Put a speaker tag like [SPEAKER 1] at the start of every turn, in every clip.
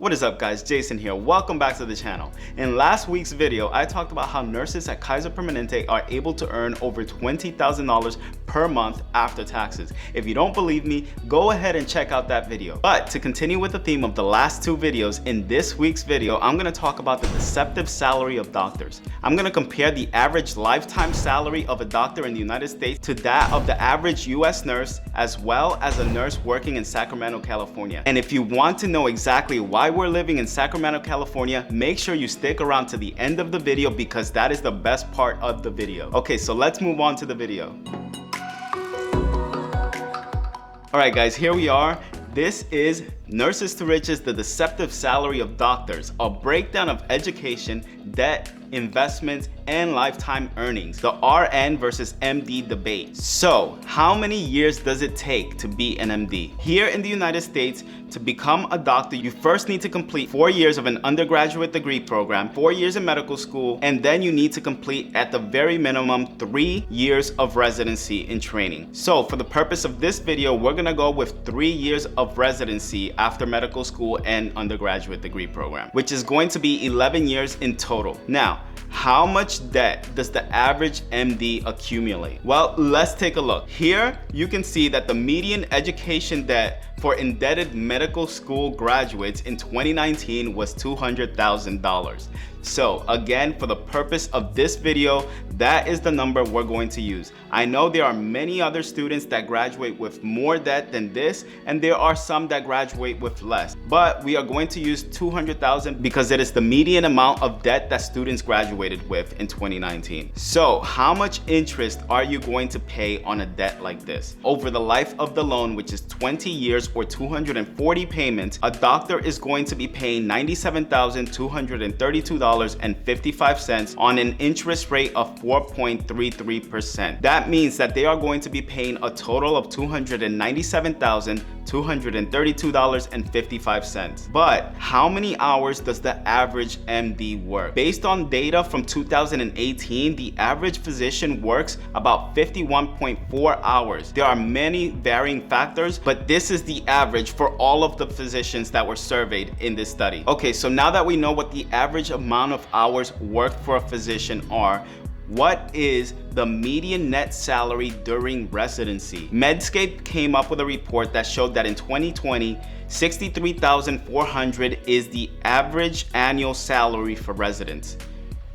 [SPEAKER 1] What is up guys, Jason here. Welcome back to the channel. In last week's video, I talked about how nurses at Kaiser Permanente are able to earn over $20,000 per month after taxes. If you don't believe me, go ahead and check out that video. But to continue with the theme of the last two videos, in this week's video, I'm gonna talk about the deceptive salary of doctors. I'm gonna compare the average lifetime salary of a doctor in the United States to that of the average US nurse, as well as a nurse working in Sacramento, California. And if you want to know exactly why we're living in Sacramento, California, make sure you stick around to the end of the video because that is the best part of the video. Okay, so let's move on to the video. All right guys, here we are. This is Nurses to Riches, the deceptive salary of doctors, a breakdown of education, debt, investments, and lifetime earnings. The RN versus MD debate. So, how many years does it take to be an MD? Here in the United States, to become a doctor, you first need to complete 4 years of an undergraduate degree program, 4 years in medical school, and then you need to complete at the very minimum 3 years of residency in training. So, for the purpose of this video, we're gonna go with 3 years of residency after medical school and undergraduate degree program, which is going to be 11 years in total. Now, how much debt does the average MD accumulate? Well, let's take a look. Here, you can see that the median education debt for indebted medical school graduates in 2019 was $200,000. So again, for the purpose of this video, that is the number we're going to use. I know there are many other students that graduate with more debt than this, and there are some that graduate with less. But we are going to use 200,000 because it is the median amount of debt that students graduated with in 2019. So how much interest are you going to pay on a debt like this? Over the life of the loan, which is 20 years or 240 payments, a doctor is going to be paying $97,232.55 on an interest rate of 4.33%. That means that they are going to be paying a total of $297,232.55. But how many hours does the average MD work? Based on data from 2018, the average physician works about 51.4 hours. There are many varying factors, but this is the average for all of the physicians that were surveyed in this study. Okay, so now that we know what the average amount of hours worked for a physician are, what is the median net salary during residency? Medscape came up with a report that showed that in 2020, $63,400 is the average annual salary for residents.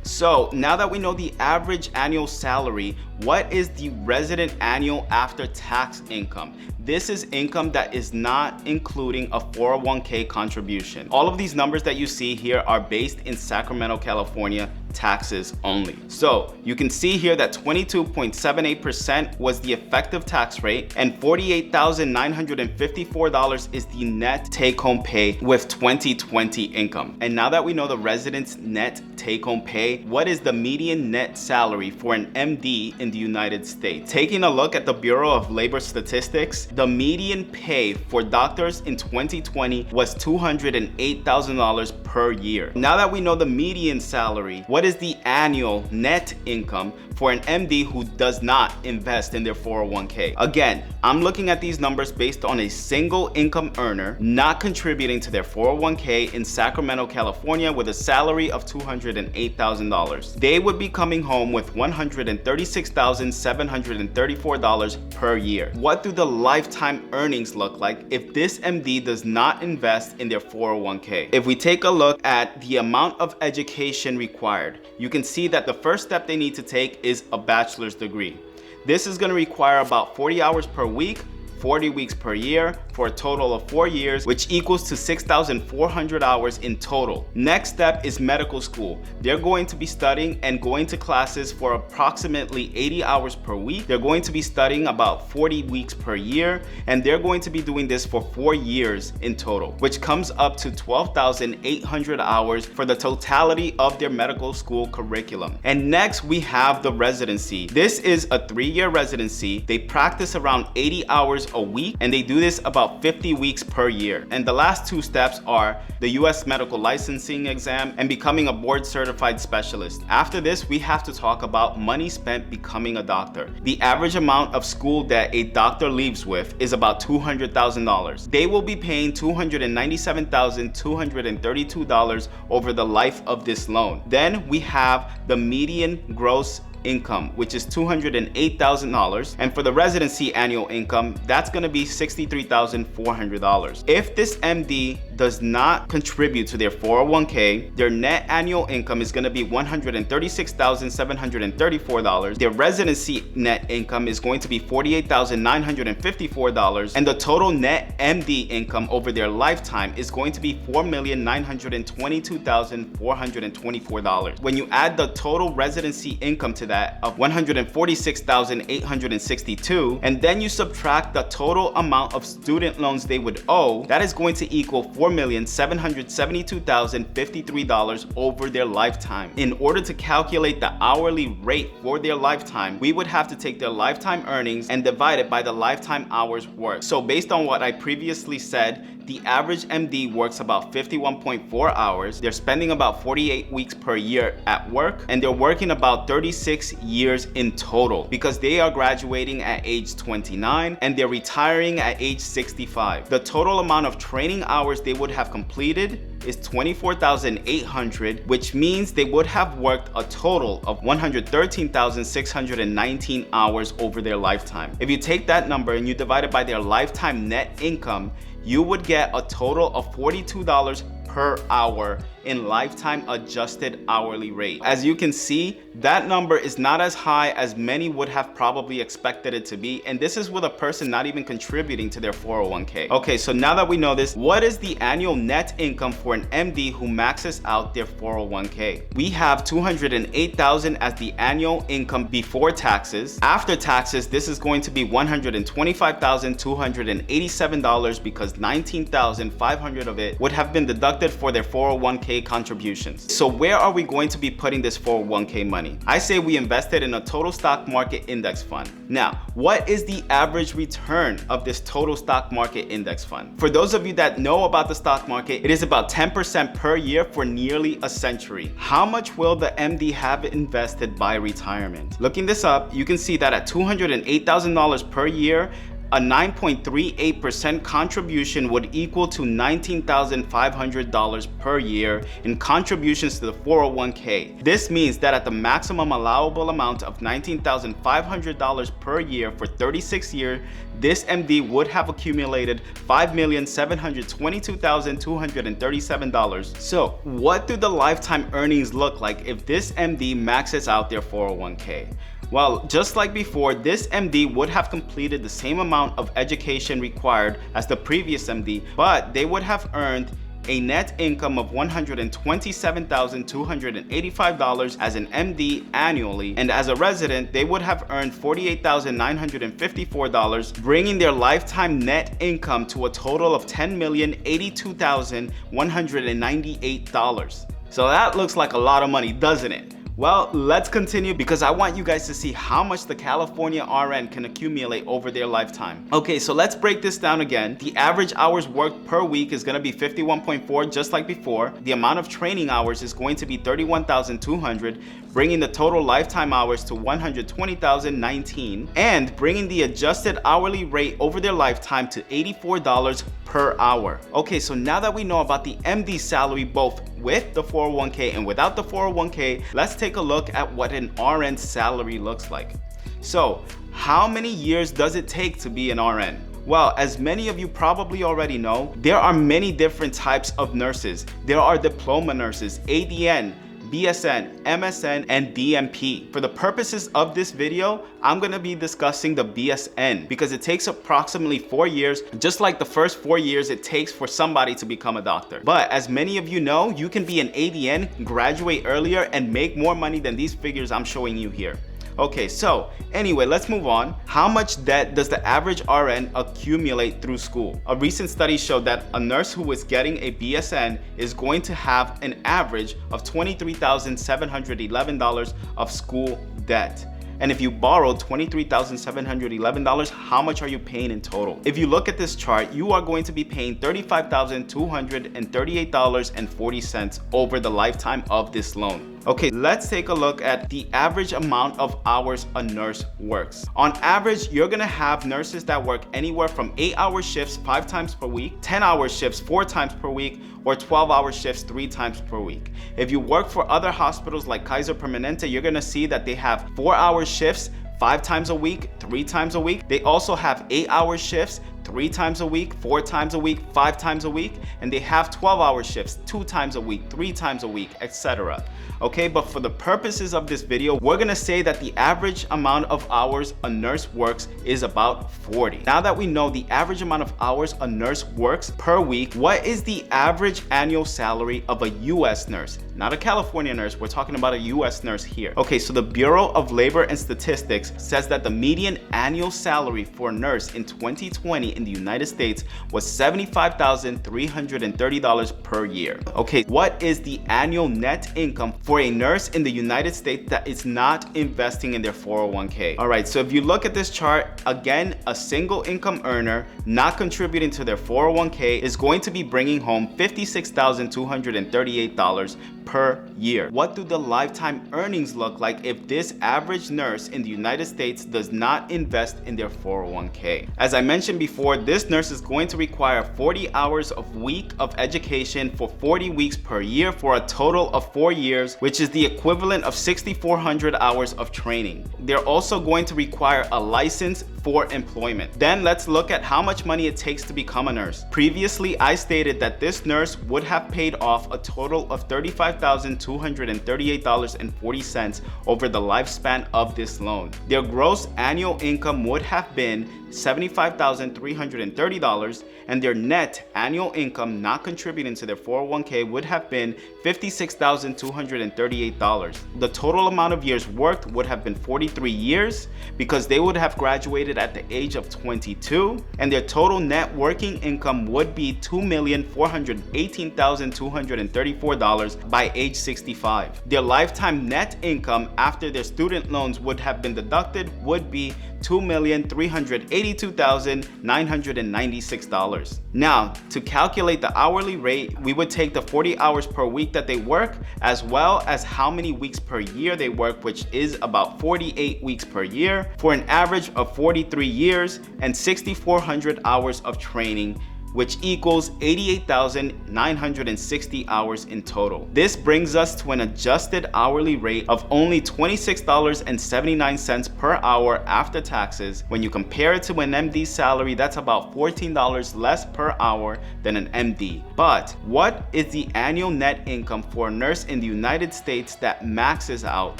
[SPEAKER 1] So now that we know the average annual salary, what is the resident annual after tax income? This is income that is not including a 401k contribution. All of these numbers that you see here are based in Sacramento, California, taxes only. So you can see here that 22.78% was the effective tax rate and $48,954 is the net take-home pay with 2020 income. And now that we know the resident's net take-home pay, what is the median net salary for an MD in the United States? Taking a look at the Bureau of Labor Statistics, the median pay for doctors in 2020 was $208,000 per year. Now that we know the median salary, what is the annual net income for an MD who does not invest in their 401k? Again, I'm looking at these numbers based on a single income earner not contributing to their 401k in Sacramento, California with a salary of $208,000. They would be coming home with $136,734 per year. What do the lifetime earnings look like if this MD does not invest in their 401k? If we take a look at the amount of education required, you can see that the first step they need to take is a bachelor's degree. This is going to require about 40 hours per week, 40 weeks per year, for a total of 4 years, which equals to 6,400 hours in total. Next step is medical school. They're going to be studying and going to classes for approximately 80 hours per week. They're going to be studying about 40 weeks per year, and they're going to be doing this for 4 years in total, which comes up to 12,800 hours for the totality of their medical school curriculum. And next we have the residency. This is a 3-year residency. They practice around 80 hours a week, and they do this about about 50 weeks per year. And the last two steps are the US medical licensing exam and becoming a board certified specialist. After this, we have to talk about money spent becoming a doctor. The average amount of school debt a doctor leaves with is about $200,000. They will be paying $297,232 over the life of this loan. Then we have the median gross income, which is $208,000, and for the residency annual income, that's going to be $63,400. If this MD does not contribute to their 401k, their net annual income is going to be $136,734. Their residency net income is going to be $48,954, and the total net MD income over their lifetime is going to be $4,922,424. When you add the total residency income to that of $146,862, and then you subtract the total amount of student loans they would owe, that is going to equal $4,772,053 over their lifetime. In order to calculate the hourly rate for their lifetime, we would have to take their lifetime earnings and divide it by the lifetime hours worked. So based on what I previously said, the average MD works about 51.4 hours. They're spending about 48 weeks per year at work, and they're working about 36 years in total because they are graduating at age 29 and they're retiring at age 65. The total amount of training hours they would have completed is 24,800, which means they would have worked a total of 113,619 hours over their lifetime. If you take that number and you divide it by their lifetime net income, you would get a total of $42 per hour in lifetime adjusted hourly rate. As you can see, that number is not as high as many would have probably expected it to be, and this is with a person not even contributing to their 401k. Okay, so now that we know this, what is the annual net income for an MD who maxes out their 401k? We have $208,000 as the annual income before taxes. After taxes, this is going to be $125,287 because $19,500 of it would have been deducted for their 401k contributions. So where are we going to be putting this 401k money? I say we invest it in a total stock market index fund. Now, what is the average return of this total stock market index fund? For those of you that know about the stock market, it is about 10% per year for nearly a century. How much will the MD have invested by retirement? Looking this up, you can see that at $208,000 per year, a 9.38% contribution would equal to $19,500 per year in contributions to the 401k. This means that at the maximum allowable amount of $19,500 per year for 36 years, this MD would have accumulated $5,722,237. So what do the lifetime earnings look like if this MD maxes out their 401k? Well, just like before, this MD would have completed the same amount of education required as the previous MD, but they would have earned a net income of $127,285 as an MD annually, and as a resident, they would have earned $48,954, bringing their lifetime net income to a total of $10,082,198. So that looks like a lot of money, doesn't it? Well, let's continue because I want you guys to see how much the California RN can accumulate over their lifetime. Okay, so let's break this down again. The average hours worked per week is going to be 51.4, just like before. The amount of training hours is going to be 31,200, bringing the total lifetime hours to 120,019, and bringing the adjusted hourly rate over their lifetime to $84 per hour. Okay, so now that we know about the MD salary both with the 401k and without the 401k, let's take a look at what an RN salary looks like. So, how many years does it take to be an RN? Well, as many of you probably already know, there are many different types of nurses. There are diploma nurses, ADN, BSN, MSN, and DMP. For the purposes of this video, I'm gonna be discussing the BSN because it takes approximately 4 years, just like the first 4 years it takes for somebody to become a doctor. But as many of you know, you can be an ADN, graduate earlier, and make more money than these figures I'm showing you here. Okay, so anyway, let's move on. How much debt does the average RN accumulate through school? A recent study showed that a nurse who is getting a BSN is going to have an average of $23,711 of school debt. And if you borrowed $23,711, how much are you paying in total? If you look at this chart, you are going to be paying $35,238.40 over the lifetime of this loan. Okay, let's take a look at the average amount of hours a nurse works. On average, you're gonna have nurses that work anywhere from 8-hour shifts 5 times per week, 10-hour shifts 4 times per week, or 12-hour shifts 3 times per week. If you work for other hospitals like Kaiser Permanente, you're gonna see that they have 4-hour shifts 5 times a week, 3 times a week. They also have 8-hour shifts 3 times a week, 4 times a week, 5 times a week, and they have 12-hour shifts 2 times a week, 3 times a week, etc. Okay, but for the purposes of this video, we're gonna say that the average amount of hours a nurse works is about 40. Now that we know the average amount of hours a nurse works per week, what is the average annual salary of a US nurse? Not a California nurse, we're talking about a US nurse here. Okay, so the Bureau of Labor and Statistics says that the median annual salary for a nurse in 2020 in the United States was $75,330 per year. Okay, what is the annual net income for a nurse in the United States that is not investing in their 401k? All right, so if you look at this chart, again, a single income earner not contributing to their 401k is going to be bringing home $56,238 per year. What do the lifetime earnings look like if this average nurse in the United States does not invest in their 401k? As I mentioned before, this nurse is going to require 40 hours of week of education for 40 weeks per year for a total of 4 years, which is the equivalent of 6,400 hours of training. They're also going to require a license for employment. Then let's look at how much money it takes to become a nurse. Previously, I stated that this nurse would have paid off a total of $35,238.40 over the lifespan of this loan. Their gross annual income would have been $75,330, and their net annual income not contributing to their 401k would have been $56,238. The total amount of years worked would have been 43 years because they would have graduated at the age of 22, and their total net working income would be $2,418,234 by age 65. Their lifetime net income after their student loans would have been deducted would be $2,382,996. Now, to calculate the hourly rate, we would take the 40 hours per week that they work, as well as how many weeks per year they work, which is about 48 weeks per year, for an average of 43 years and 6,400 hours of training, which equals 88,960 hours in total. This brings us to an adjusted hourly rate of only $26.79 per hour after taxes. When you compare it to an MD's salary, that's about $14 less per hour than an MD. But what is the annual net income for a nurse in the United States that maxes out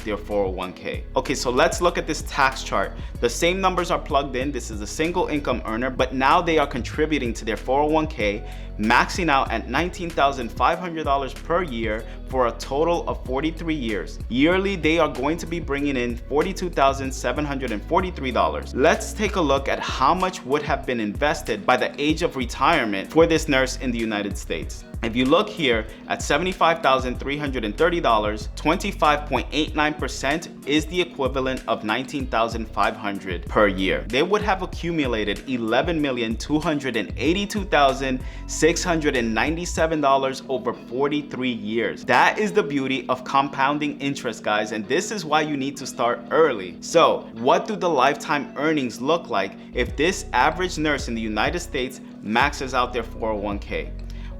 [SPEAKER 1] their 401k? Okay, so let's look at this tax chart. The same numbers are plugged in. This is a single income earner, but now they are contributing to their 401k, maxing out at $19,500 per year for a total of 43 years. Yearly, they are going to be bringing in $42,743. Let's take a look at how much would have been invested by the age of retirement for this nurse in the United States. If you look here at $75,330, 25.89% is the equivalent of $19,500 per year. They would have accumulated $11,282,697 over 43 years. That is the beauty of compounding interest, guys, and this is why you need to start early. So, what do the lifetime earnings look like if this average nurse in the United States maxes out their 401k?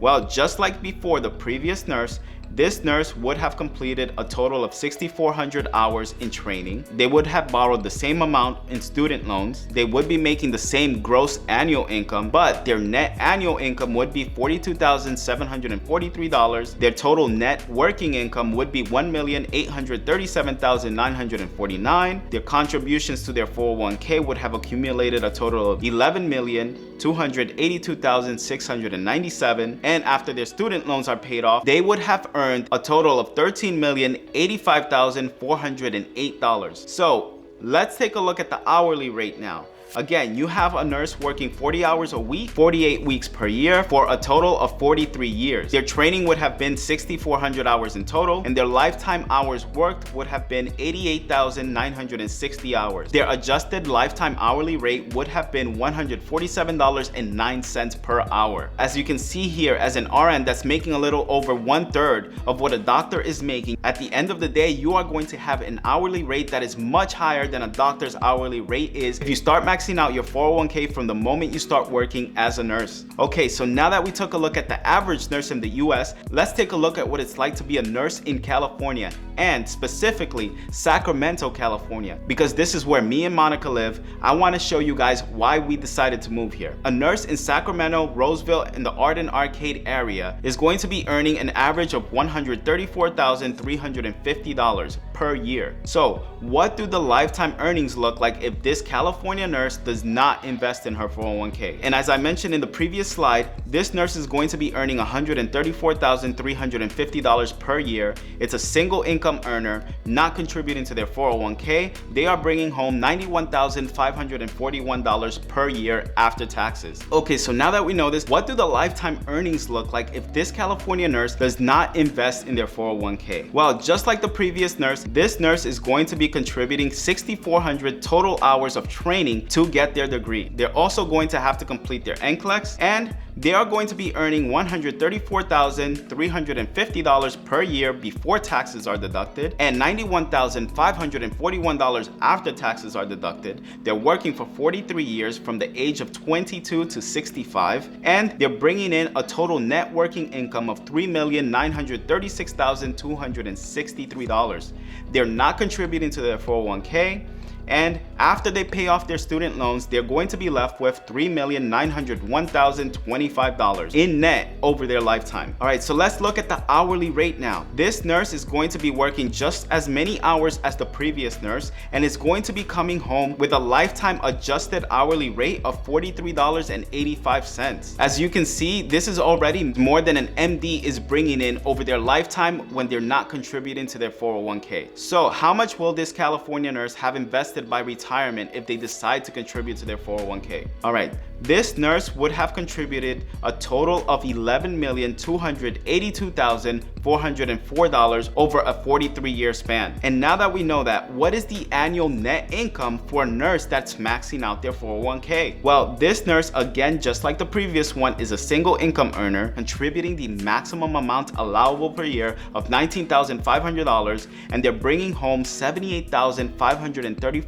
[SPEAKER 1] Well, just like before the previous nurse, this nurse would have completed a total of 6,400 hours in training. They would have borrowed the same amount in student loans. They would be making the same gross annual income, but their net annual income would be $42,743. Their total net working income would be $1,837,949. Their contributions to their 401k would have accumulated a total of $11,282,697. And after their student loans are paid off, they would have earned a total of $13,085,408. So let's take a look at the hourly rate now. Again, you have a nurse working 40 hours a week, 48 weeks per year for a total of 43 years. Their training would have been 6,400 hours in total, and their lifetime hours worked would have been 88,960 hours. Their adjusted lifetime hourly rate would have been $147.09 per hour. As you can see here, as an RN that's making a little over 1/3 of what a doctor is making, at the end of the day, you are going to have an hourly rate that is much higher than a doctor's hourly rate is if you start maxing out your 401k from the moment you start working as a nurse. Okay, so now that we took a look at the average nurse in the US, let's take a look at what it's like to be a nurse in California, and specifically Sacramento, California, because this is where me and Monica live. I want to show you guys why we decided to move here. A nurse in Sacramento, Roseville, in the Arden Arcade area is going to be earning an average of $134,350 per year. So what do the lifetime earnings look like if this California nurse does not invest in her 401k? And as I mentioned in the previous slide, this nurse is going to be earning $134,350 per year. It's a single income earner, not contributing to their 401k. They are bringing home $91,541 per year after taxes. Okay, so now that we know this, what do the lifetime earnings look like if this California nurse does not invest in their 401k? Well, just like the previous nurse, this nurse is going to be contributing 6,400 total hours of training to get their degree. They're also going to have to complete their NCLEX, and they are going to be earning $134,350 per year before taxes are deducted, and $91,541 after taxes are deducted. They're working for 43 years from the age of 22 to 65, and they're bringing in a total net working income of $3,936,263. They're not contributing to their 401k, and after they pay off their student loans, they're going to be left with $3,901,025 in net over their lifetime. All right, so let's look at the hourly rate now. This nurse is going to be working just as many hours as the previous nurse, and is going to be coming home with a lifetime adjusted hourly rate of $43.85. As you can see, this is already more than an MD is bringing in over their lifetime when they're not contributing to their 401k. So how much will this California nurse have invested by retirement if they decide to contribute to their 401k? All right, this nurse would have contributed a total of $11,282,404 over a 43-year span. And now that we know that, what is the annual net income for a nurse that's maxing out their 401k? Well, this nurse, again, just like the previous one, is a single income earner, contributing the maximum amount allowable per year of $19,500, and they're bringing home $78,534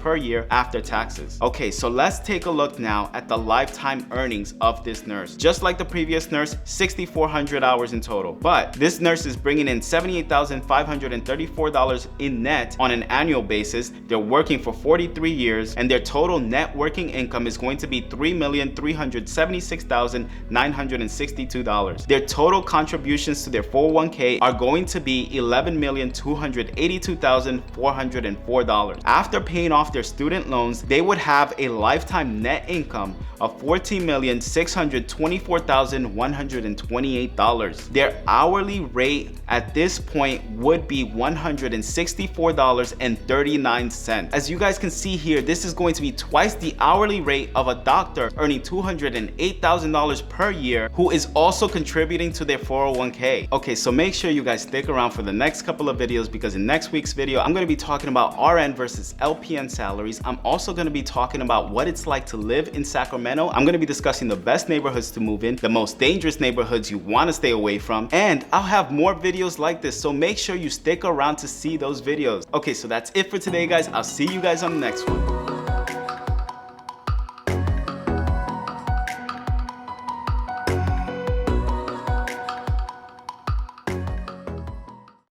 [SPEAKER 1] per year after taxes. Okay, so let's take a look now at the lifetime earnings of this nurse. Just like the previous nurse, 6,400 hours in total, but this nurse is bringing in $78,534 in net on an annual basis. They're working for 43 years, and their total net working income is going to be $3,376,962. Their total contributions to their 401k are going to be $11,282,404. After paying off their student loans, they would have a lifetime net income of $14,624,128. Their hourly rate at this point would be $164.39. As you guys can see here, this is going to be twice the hourly rate of a doctor earning $208,000 per year who is also contributing to their 401k. Okay, so make sure you guys stick around for the next couple of videos, because in next week's video, I'm going to be talking about RN versus LPN salaries. I'm also going to be talking about what it's like to live in Sacramento. I'm going to be discussing the best neighborhoods to move in, the most dangerous neighborhoods you want to stay away from, and I'll have more videos like this, so make sure you stick around to see those videos. Okay, so that's it for today, guys. I'll see you guys on the next one.